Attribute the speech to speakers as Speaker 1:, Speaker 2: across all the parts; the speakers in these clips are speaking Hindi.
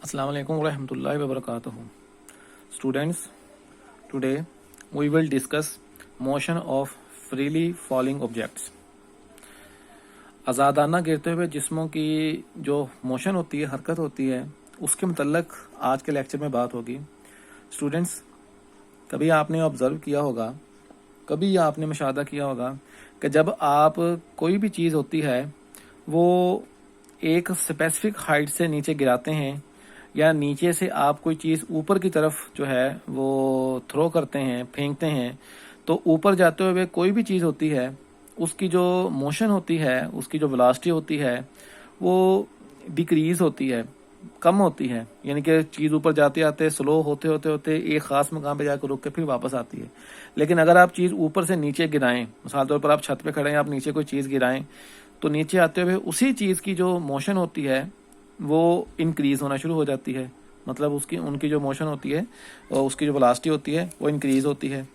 Speaker 1: Assalamu alaikum warahmatullahi wabarakatuh. Students, today we will discuss motion of freely falling objects. आज़ादाना गिरते हुए जिस्मों की जो मोशन होती है, हरकत होती है, उसके मतलब आज के लेक्चर में बात होगी। स्टूडेंट्स, कभी आपने ऑब्ज़र्व किया होगा, कभी आपने मुशाहदा किया होगा कि जब आप कोई भी चीज़ होती है वो एक स्पेसिफिक हाइट से नीचे गिराते हैं या नीचे से आप कोई चीज़ ऊपर की तरफ जो है वो थ्रो करते हैं, फेंकते हैं, तो ऊपर जाते हुए कोई भी चीज़ होती है उसकी जो मोशन होती है, उसकी जो वेलोसिटी होती है वो डिक्रीज होती है, कम होती है। यानी कि चीज़ ऊपर जाते आते स्लो होते होते होते एक ख़ास मकाम पे जाकर रुक के फिर वापस आती है। लेकिन अगर आप चीज़ ऊपर से नीचे गिराएं, मिसाल तौर पर आप छत पे खड़े हैं, आप नीचे कोई चीज़ गिराएं, तो नीचे आते हुए उसी चीज़ की जो मोशन होती है वो इंक्रीज़ होना शुरू हो जाती है। मतलब उसकी उनकी जो मोशन होती है और उसकी जो वेलोसिटी होती है वो इंक्रीज़ होती है।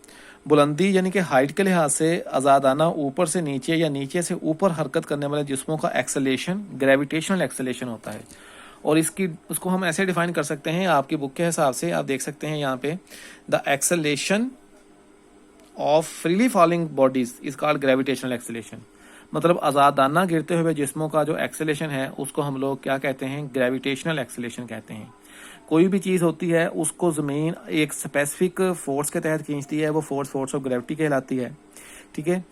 Speaker 1: बुलंदी यानी कि हाइट के लिहाज से आज़ादाना ऊपर से नीचे या नीचे से ऊपर हरकत करने वाले जिस्मों का एक्सेलेशन ग्रेविटेशनल एक्सेलेशन होता है। और उसको हम ऐसे डिफाइन कर सकते हैं, आपकी बुक के हिसाब से आप देख सकते हैं यहाँ पे, the acceleration of freely falling bodies is called gravitational acceleration. मतलब आज़ादाना गिरते हुए जिस्मों का जो एक्सेलेशन है उसको हम लोग क्या कहते हैं, ग्रेविटेशनल एक्सेलेशन कहते हैं। कोई भी चीज़ होती है उसको ज़मीन एक स्पेसिफिक फोर्स के तहत खींचती है, वो फोर्स ऑफ ग्रेविटी कहलाती है। ठीक है,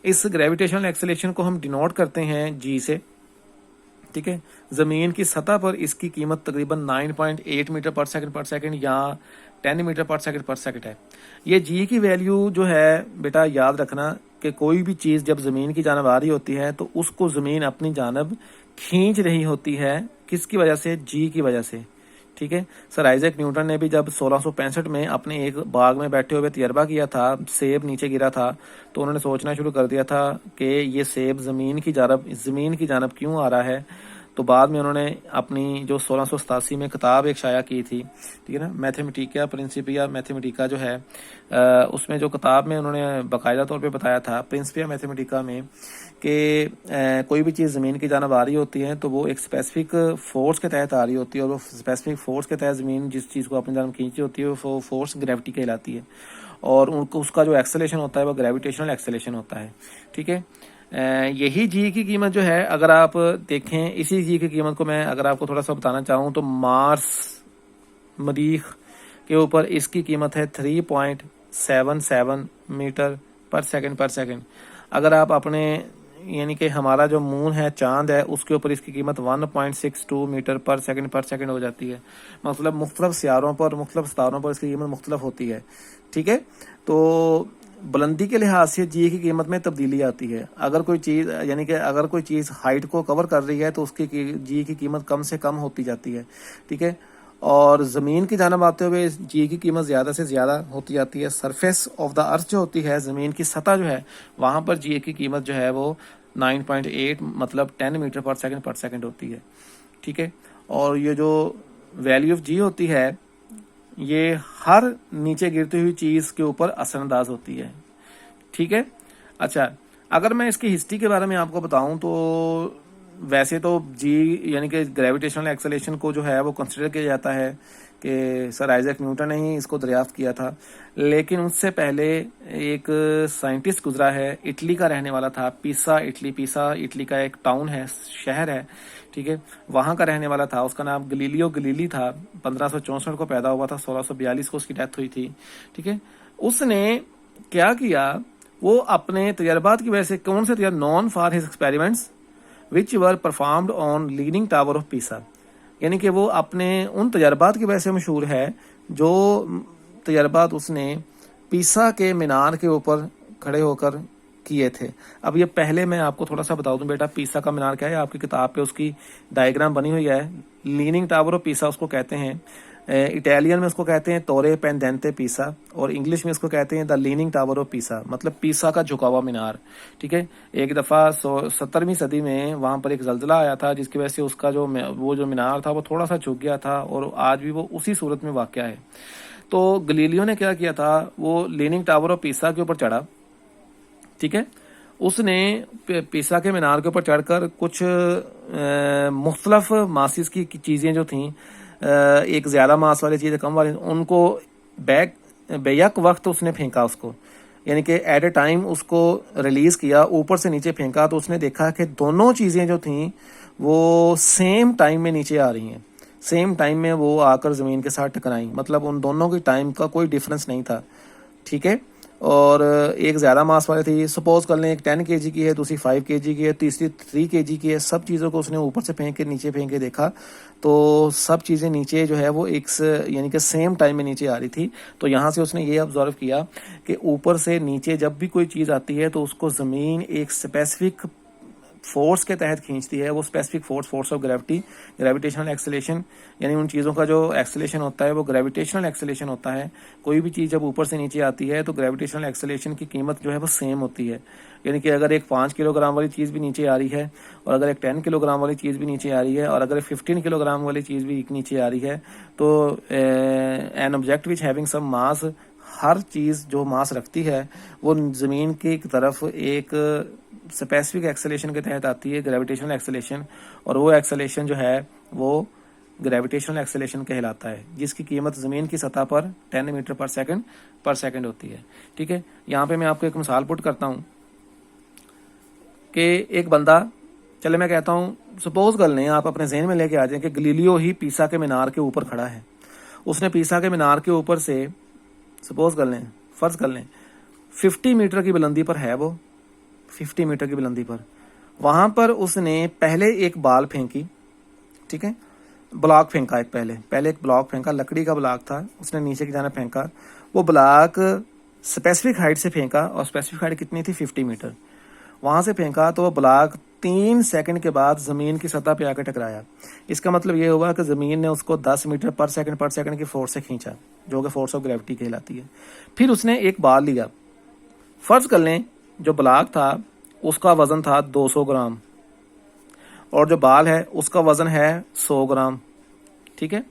Speaker 1: इस ग्रेविटेशनल एक्सेलेशन को हम डिनोट करते हैं जी से। ठीक है, ज़मीन की सतह पर इसकी कीमत तकरीबन 9.8 मीटर पर सेकंड या 10 मीटर पर सेकंड है। ये जी की वैल्यू जो है बेटा याद रखना कि कोई भी चीज़ जब ज़मीन की जानब आ रही होती है तो उसको ज़मीन अपनी जानब खींच रही होती है। किसकी वजह से? जी की वजह से। ठीक है, सर आइजैक न्यूटन ने भी जब 1665 में अपने एक बाग में बैठे हुए तजर्बा किया था, सेब नीचे गिरा था, तो उन्होंने सोचना शुरू कर दिया था कि ये सेब ज़मीन की जानब क्यों आ रहा है। तो बाद में उन्होंने अपनी जो 1687 में किताब एक शाया की थी, ठीक है ना, मैथमेटिका प्रिंसिपिया मैथमेटिका जो है, उसमें जो किताब में उन्होंने बाकायदा तौर पे बताया था प्रिंसिपिया मैथमेटिका में कि कोई भी चीज़ ज़मीन की जानब आ रही होती है तो वो एक स्पेसिफिक फोर्स के तहत आ रही होती है, और वो स्पेसिफिक फोर्स के तहत ज़मीन जिस चीज़ को अपनी जानब खींची होती है वो फोर्स ग्रेविटी कहलाती है, और उनको उसका जो एक्सेलेशन होता है वो ग्रेविटेशनल एक्सेलेशन होता है। ठीक है, यही जी की कीमत जो है, अगर आप देखें इसी जी की कीमत को मैं अगर आपको थोड़ा सा बताना चाहूँ तो मार्स मरीख के ऊपर इसकी कीमत है 3.77 मीटर पर सेकंड। अगर आप अपने यानी कि हमारा जो मून है, चांद है, उसके ऊपर इसकी कीमत 1.62 मीटर पर सेकंड हो जाती है। मतलब मुख्तलिफ सियारों पर, मुख्तलिफ सितारों पर इसकी कीमत मुख्तलिफ होती है। ठीक है, तो बुलंदी के लिहाज से जी की कीमत में तब्दीली आती है। अगर कोई चीज़ यानी कि अगर कोई चीज़ हाइट को कवर कर रही है तो उसकी जी की कीमत कम से कम होती जाती है। ठीक है, और ज़मीन की जानब आते हुए जी की कीमत ज़्यादा से ज़्यादा होती जाती है। सरफेस ऑफ द अर्थ जो होती है, ज़मीन की सतह जो है, वहाँ पर जी की कीमत जो है वो 9.8 मतलब 10 मीटर पर सेकंड होती है। ठीक है, और ये जो वैल्यू ऑफ जी होती है ये हर नीचे गिरती हुई चीज़ के ऊपर असरअंदाज होती है। ठीक है, अच्छा, अगर मैं इसकी हिस्ट्री के बारे में आपको बताऊं तो वैसे तो जी यानी कि ग्रेविटेशनल एक्सेलेरेशन को जो है वो कंसिडर किया जाता है कि सर आइजैक न्यूटन ने ही इसको दरियाफ्त किया था, लेकिन उससे पहले एक साइंटिस्ट गुजरा है, इटली का रहने वाला था, पीसा इटली का एक टाउन है, शहर है। ठीक है, वहाँ का रहने वाला था, उसका नाम गलीलियो गलीली था। 1564 को पैदा हुआ था, 1642 को उसकी डेथ हुई थी। ठीक है, उसने क्या किया, वो अपने तजर्बात की वजह से, कौन से तजर्बा, non for his experiments which were performed on leaning tower of Pisa, यानी कि वो अपने उन तजर्बात की वजह से मशहूर है जो तजर्बात उसने पीसा के मीनार के ऊपर खड़े होकर किए थे। अब ये पहले मैं आपको थोड़ा सा बता दूं बेटा, पीसा का मीनार क्या है, आपकी किताब पे उसकी डायग्राम बनी हुई है। लीनिंग टावर ऑफ पीसा उसको कहते हैं, इटालियन में उसको कहते हैं तोरे पेंडेंटे पीसा, और इंग्लिश में इसको कहते हैं the leaning tower of Pisa, मतलब पीसा का झुका हुआ मीनार। ठीक है, एक दफ़ा 17वीं सदी में वहाँ पर एक जल्जला आया था जिसकी वजह से उसका वो जो मीनार था वो थोड़ा सा झुक गया था, और आज भी वो उसी सूरत में वाक़या है। तो गलीलियो ने क्या किया था, वो लीनिंग टावर ऑफ पीसा के ऊपर चढ़ा। ठीक है, उसने पीसा के मीनार के ऊपर चढ़कर कुछ मुख्तलफ मासिस की चीज़ें जो थीं एक ज़्यादा मास वाली चीज़ कम वाली, उनको बेयक वक्त उसने फेंका उसको, यानी कि एट ए टाइम उसको रिलीज़ किया, ऊपर से नीचे फेंका, तो उसने देखा कि दोनों चीज़ें जो थीं वो सेम टाइम में नीचे आ रही हैं, सेम टाइम में वो आकर ज़मीन के साथ टकराई, मतलब उन दोनों की टाइम का कोई डिफरेंस नहीं था, ठीक है। और एक ज़्यादा मास वाली थी, सपोज कर लें एक 10 kg की है, दूसरी 5 kg की है, तीसरी 3 kg की है, सब चीज़ों को उसने ऊपर से फेंक के नीचे फेंक के देखा तो सब चीज़ें नीचे जो है वो एक यानी कि सेम टाइम में नीचे आ रही थी। तो यहाँ से उसने ये ऑब्जर्व किया कि ऊपर से नीचे जब भी कोई चीज़ आती है तो उसको ज़मीन एक स्पेसिफिक फोर्स के तहत खींचती है, वो specific force of gravity, gravitational acceleration, यानी उन चीज़ों का जो एक्सेलेरेशन होता है वो ग्रेविटेशनल एक्सेलेरेशन होता है। कोई भी चीज़ जब ऊपर से नीचे आती है तो ग्रेविटेशनल एक्सेलेरेशन की कीमत जो है वो सेम होती है, यानी कि अगर एक 5 किलोग्राम वाली चीज़ भी नीचे आ रही है और अगर एक 10 किलोग्राम वाली चीज़ भी नीचे आ रही है और अगर एक 15 किलोग्राम वाली चीज़ भी नीचे आ रही है, तो an object which having some mass, हर चीज़ जो मास रखती है वो ज़मीन की तरफ एक स्पेसिफिक एक्सेलेरेशन के तहत आती है, ग्रेविटेशनल एक्सेलेरेशन, और वो एक्सेलेरेशन जो है वो ग्रेविटेशनल एक्सेलेरेशन कहलाता है, जिसकी कीमत ज़मीन की सतह पर 10 मीटर पर सेकंड होती है, ठीक है। यहाँ पे मैं आपको एक मिसाल पुट करता हूँ कि एक बंदा, चले मैं कहता हूँ, सपोज कर लें, आप अपने जहन में लेके आ जाएं कि गलीलियो ही पीसा के मीनार के ऊपर खड़ा है, उसने पीसा के मीनार के ऊपर से, सपोज कर लें, फर्ज कर लें 50 मीटर की बुलंदी पर है वो, 50 मीटर की बुलंदी पर, वहां पर उसने पहले एक बाल फेंकी, ठीक है, ब्लॉक फेंका, एक पहले एक ब्लॉक फेंका, लकड़ी का ब्लॉक था, उसने नीचे की जाने फेंका, वो ब्लॉक स्पेसिफिक हाइट से फेंका, और स्पेसिफिक हाइट कितनी थी, 50 मीटर, वहां से फेंका तो वो ब्लॉक 3 सेकंड के बाद जमीन की सतह पे आकर टकराया। इसका मतलब ये हुआ कि जमीन ने उसको 10 मीटर पर सेकंड की फोर्स से खींचा, जो कि फोर्स ऑफ ग्रेविटी कहलाती है। फिर उसने एक बाल लिया, फर्ज कर लें जो ब्लॉक था उसका वजन था 200 ग्राम और जो बाल है उसका वजन है 100 ग्राम, ठीक है।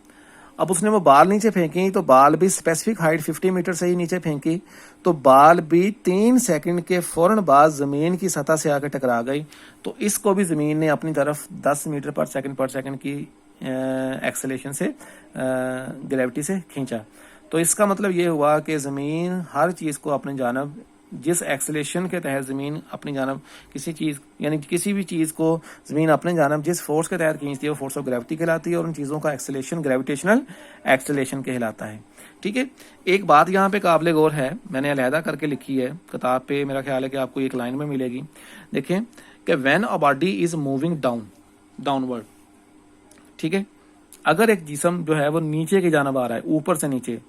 Speaker 1: अब उसने वो बाल नीचे फेंकी तो बाल भी स्पेसिफिक हाइट 50 मीटर से ही नीचे फेंकी, तो बाल भी 3 सेकंड के फौरन बाद जमीन की सतह से आकर टकरा गई, तो इसको भी जमीन ने अपनी तरफ 10 मीटर पर सेकंड की एक्सेलेरेशन से, ग्रेविटी से खींचा। तो इसका मतलब ये हुआ कि जमीन हर चीज को अपनी जानब, जिस एक्सेलेरेशन के तहत जमीन अपनी जानब किसी चीज, यानी किसी भी चीज को जमीन अपने जानब जिस फोर्स के तहत खींचती है वो फोर्स ऑफ ग्रेविटी कहलाती है, और उन चीजों का एक्सेलेरेशन ग्रेविटेशनल एक्सेलेरेशन कहलाता है, ठीक है। एक बात यहाँ पे काबिल गौर है, मैंने अलहदा करके लिखी है किताब पे, मेरा ख्याल है कि आपको एक लाइन में मिलेगी, देखें कि when a body is moving downward, ठीक है, अगर एक जिस्म जो है वो नीचे की जानब आ रहा है, ऊपर से नीचे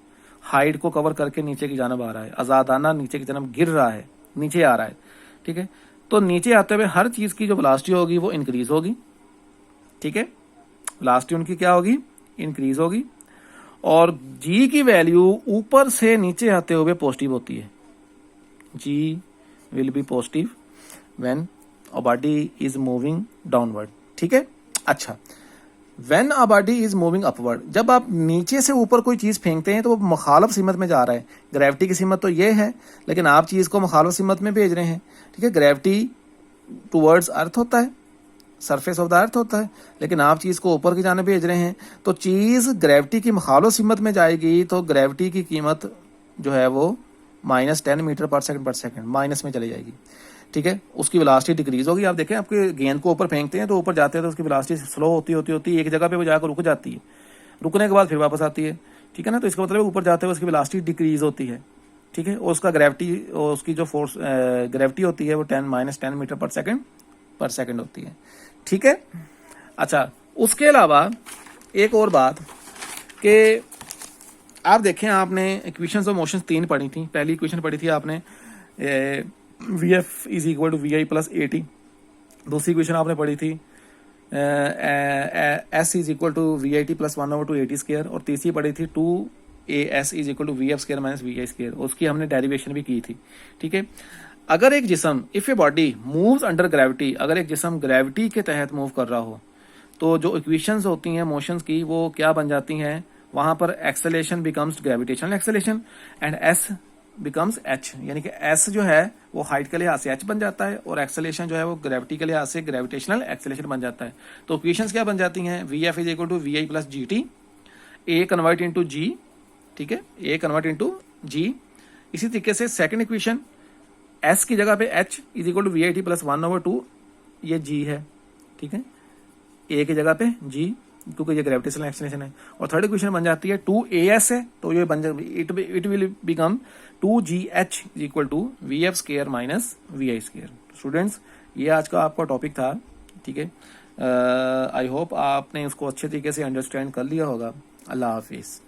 Speaker 1: हाइट को कवर करके नीचे की जानब आ रहा है, आजादाना नीचे की जानब गिर रहा है, नीचे आ रहा है, ठीक है, तो नीचे आते हुए हर चीज की जो वेलोसिटी होगी वो इंक्रीज होगी, ठीक है, वेलोसिटी उनकी क्या होगी, इंक्रीज होगी, और जी की वैल्यू ऊपर से नीचे आते हुए पॉजिटिव होती है, g will be positive when a body is moving downward, ठीक है। अच्छा, When a body is moving upward, जब आप नीचे से ऊपर कोई चीज फेंकते हैं तो वो मुखालफ सिमत में जा रहा है, ग्रेविटी की सिमत तो ये है, लेकिन आप चीज को मुखालफ सिमत में भेज रहे हैं, ठीक है। ग्रेविटी टूवर्ड्स अर्थ होता है, सरफेस ऑफ द अर्थ होता है, लेकिन आप चीज को ऊपर की जाने भेज रहे हैं, तो चीज ग्रेविटी की मुखालफ सिमत में जाएगी, तो ग्रेविटी की कीमत जो है वो -10 मीटर पर सेकंड माइनस में चली जाएगी, ठीक है। उसकी वेलोसिटी डिक्रीज होगी। आप देखें, आपके गेंद को ऊपर फेंकते हैं तो ऊपर जाते हैं तो उसकी वेलोसिटी स्लो होती एक जगह पे वो जाकर रुक जाती है, रुकने के बाद फिर वापस आती है, ठीक है ना। तो इसका मतलब ऊपर जाते हुए उसकी वेलोसिटी डिक्रीज होती है, ठीक है। और उसका ग्रेविटी, उसकी जो फोर्स ग्रेविटी होती है वो -10 मीटर पर सेकंड होती है, ठीक है। अच्छा, उसके अलावा एक और बात कि आप देखें, आपने इक्वेशंस ऑफ मोशन 3 पढ़ी थी। पहली इक्वेशन पढ़ी थी आपने VF is equal to VI plus AT, दूसरी इक्वेशन आपने पढ़ी थी S is equal to VIT plus 1/2 AT square, और तीसरी पढ़ी थी 2AS is equal to VF square minus VI square, उसकी हमने डेरिवेशन भी की थी, ठीक है। अगर एक जिस्म, if a body moves under gravity, अगर एक जिस्म ग्रेविटी के तहत मूव कर रहा हो तो जो इक्वेशंस होती हैं मोशंस की वो क्या बन जाती हैं, वहां पर acceleration becomes gravitational acceleration and S becomes H, यानी कि S जो है वो हाइट के लिहाज से H बन जाता है और एक्सेलेरेशन जो है वो ग्रेविटी के लिहाज से ग्रेविटेशनल एक्सेलेरेशन बन जाता है। तो इक्वेशंस क्या बन जाती हैं, VF is equal to VI plus GT a convert into g, ठीक है, ए कन्वर्ट इंटू जी। इसी तरीके से सेकंड इक्वेशन एस की जगह पे H is equal to V I T plus 1/2, ये जी है, ठीक है, ए की जगह पे जी क्योंकि ये ग्रेविटेशनल एक्सलेशन है। और थर्ड इक्वेशन बन जाती है 2as है, तो ये बन जाए it will become 2gh is equal to V F square minus V I square. Students, ये आज का आपका टॉपिक था, ठीक है। आई होप आपने उसको अच्छे तरीके से अंडरस्टैंड कर लिया होगा। अल्लाह हाफिज़।